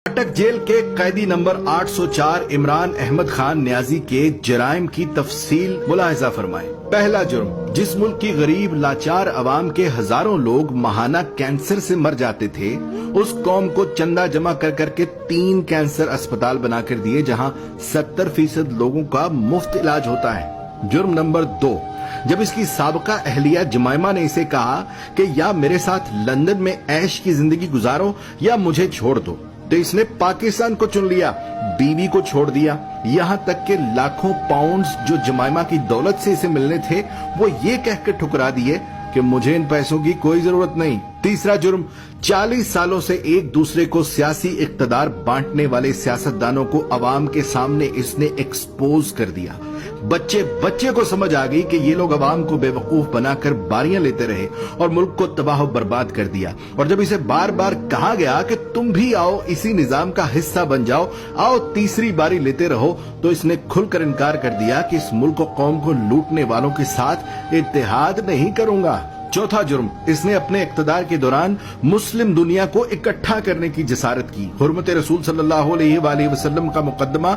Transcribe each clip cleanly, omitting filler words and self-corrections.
اٹک jail کے قیدی number 804 Imran Ahmad Khan نیازی کے جرائم کی تفصیل ملاحظہ فرمائیں۔ پہلا جرم، جس ملک کی غریب لاچار عوام کے ہزاروں لوگ ماہانہ کینسر سے مر جاتے تھے، اس قوم کو چندہ جمع کر کے 3 کینسر اسپتال بنا کر دیے جہاں 70% لوگوں کا مفت علاج ہوتا ہے۔ جرم نمبر 2، جب اس کی سابقہ اہلیہ جمائمہ نے اسے کہا کہ یا میرے ساتھ لندن میں عیش کی زندگی گزارو یا مجھے چھوڑ دو، تو اس نے پاکستان کو چن لیا، بیوی کو چھوڑ دیا، یہاں تک کہ لاکھوں پاؤنڈز جو جمائمہ کی دولت سے اسے ملنے تھے وہ یہ کہہ کے ٹھکرا دیے کہ مجھے ان پیسوں کی کوئی ضرورت نہیں۔ تیسرا جرم، 40 سالوں سے ایک دوسرے کو سیاسی اقتدار بانٹنے والے سیاستدانوں کو عوام کے سامنے اس نے ایکسپوز کر دیا۔ بچے کو سمجھ آ گئی کہ یہ لوگ عوام کو بے وقوف بنا کر باریاں لیتے رہے اور ملک کو تباہ و برباد کر دیا، اور جب اسے بار بار کہا گیا کہ تم بھی آؤ اسی نظام کا حصہ بن جاؤ، آؤ تیسری باری لیتے رہو، تو اس نے کھل کر انکار کر دیا کہ اس ملک و قوم کو لوٹنے والوں کے ساتھ اتحاد نہیں کروں گا۔ چوتھا جرم، اس نے اپنے اقتدار کے دوران مسلم دنیا کو اکٹھا کرنے کی جسارت کی، حرمت رسول صلی اللہ علیہ وآلہ وسلم کا مقدمہ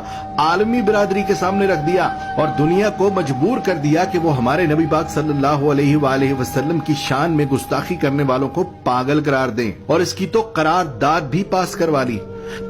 عالمی برادری کے سامنے رکھ دیا اور دنیا کو مجبور کر دیا کہ وہ ہمارے نبی پاک صلی اللہ علیہ وآلہ وسلم کی شان میں گستاخی کرنے والوں کو پاگل قرار دیں، اور اس کی تو قرارداد بھی پاس کروا لی۔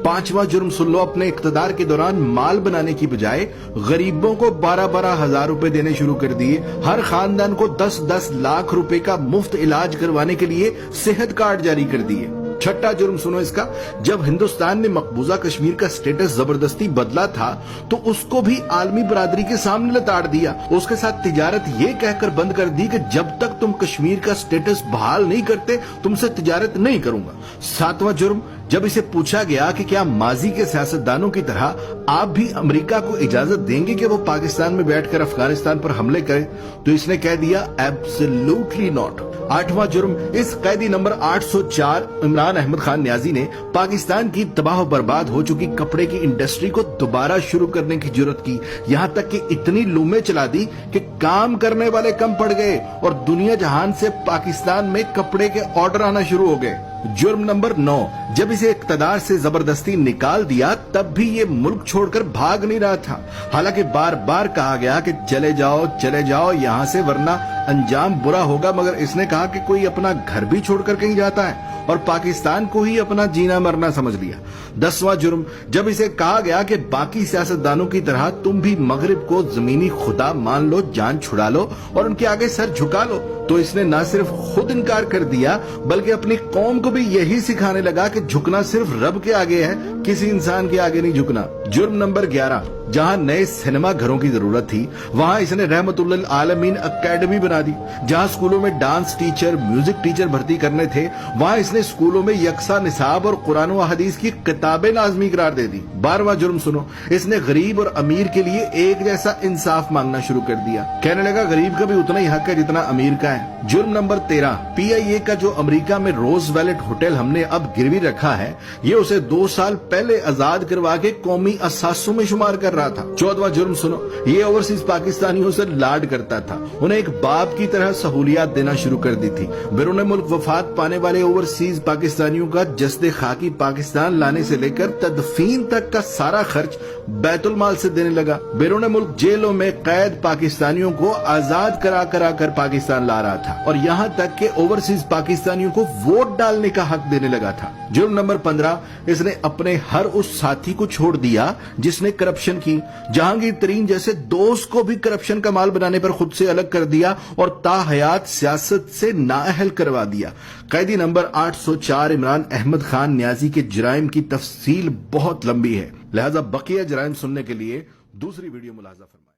پانچواں جرم سن لو، اپنے اقتدار کے دوران مال بنانے کی بجائے غریبوں کو 12 ہزار روپے دینے شروع کر دیے، ہر خاندان کو 10 لاکھ روپے کا مفت علاج کروانے کے لیے صحت کارڈ جاری کر دیے۔ چھٹا جرم سنو اس کا، جب ہندوستان نے مقبوضہ کشمیر کا سٹیٹس زبردستی بدلا تھا تو اس کو بھی عالمی برادری کے سامنے لتاڑ دیا، اس کے ساتھ تجارت یہ کہہ کر بند کر دی کہ جب تک تم کشمیر کا سٹیٹس بحال نہیں کرتے تم سے تجارت نہیں کروں گا۔ ساتواں جرم، جب اسے پوچھا گیا کہ کیا ماضی کے سیاستدانوں کی طرح آپ بھی امریکہ کو اجازت دیں گے کہ وہ پاکستان میں بیٹھ کر افغانستان پر حملے کرے، تو اس نے کہہ دیا ایبسلیوٹلی ناٹ۔ آٹھواں جرم، اس قیدی نمبر 804 عمران احمد خان نیازی نے پاکستان کی تباہ و برباد ہو چکی کپڑے کی انڈسٹری کو دوبارہ شروع کرنے کی جرت کی، یہاں تک کہ اتنی لومیں چلا دی کہ کام کرنے والے کم پڑ گئے اور دنیا جہان سے پاکستان میں کپڑے کے آرڈر آنا شروع ہو گئے۔ جرم نمبر 9، جب اسے اقتدار سے زبردستی نکال دیا تب بھی یہ ملک چھوڑ کر بھاگ نہیں رہا تھا، حالانکہ بار بار کہا گیا کہ چلے جاؤ یہاں سے ورنہ انجام برا ہوگا، مگر اس نے کہا کہ کوئی اپنا گھر بھی چھوڑ کر کہیں جاتا ہے اور پاکستان کو ہی اپنا جینا مرنا سمجھ لیا۔ 10واں جرم، جب اسے کہا گیا کہ باقی سیاستدانوں کی طرح تم بھی مغرب کو زمینی خدا مان لو، جان چھڑا لو اور ان کے آگے سر جھکا لو، تو اس نے نہ صرف خود انکار کر دیا بلکہ اپنی قوم کو بھی یہی سکھانے لگا کہ جھکنا صرف رب کے آگے ہے، کسی انسان کے آگے نہیں جھکنا۔ جرم نمبر 11، جہاں نئے سینما گھروں کی ضرورت تھی وہاں اس نے رحمت للعالمین اکیڈمی بنا دی، جہاں سکولوں میں ڈانس ٹیچر، میوزک ٹیچر بھرتی کرنے تھے وہاں اس نے سکولوں میں یکساں نصاب اور قرآن و حدیث کی کتابیں لازمی قرار دے دی۔ 12واں جرم سنو، اس نے غریب اور امیر کے لیے ایک جیسا انصاف مانگنا شروع کر دیا، کہنے لگا غریب کا بھی اتنا ہی حق ہے جتنا امیر کا ہے۔ جرم نمبر 13، PIA کا جو امریکہ میں روز ویلٹ ہوٹل ہم نے اب گروی رکھا ہے یہ اسے 2 سال پہلے آزاد کروا کے قومی اثاثوں میں شمار کر رہا تھا۔ 14واں جرم سنو، یہ اوورسیز پاکستانیوں سے لاڈ کرتا تھا، انہیں ایک باپ کی طرح سہولیات دینا شروع کر دی تھی۔ بیرون ملک وفات پانے والے اوورسیز پاکستانیوں کا جسد خاکی پاکستان لانے سے لے کر تدفین تک کا سارا خرچ بیت المال سے دینے لگا۔ بیرون ملک جیلوں میں قید پاکستانیوں کو آزاد کرا کر پاکستان لا رہا تھا، اور یہاں تک کہ اوورسیز پاکستانیوں کو ووٹ ڈالنے کا حق دینے لگا تھا۔ جرم نمبر 15، اس نے اپنے ہر اس ساتھی کو چھوڑ دیا جس نے کرپشن کی، جہانگیر ترین جیسے دوست کو بھی کرپشن کا مال بنانے پر خود سے الگ کر دیا اور تا حیات سیاست سے نااہل کروا دیا۔ قیدی نمبر 804 عمران احمد خان نیازی کے جرائم کی تفصیل بہت لمبی ہے، لہذا بقیہ جرائم سننے کے لیے دوسری ویڈیو ملاحظہ فرمائیں۔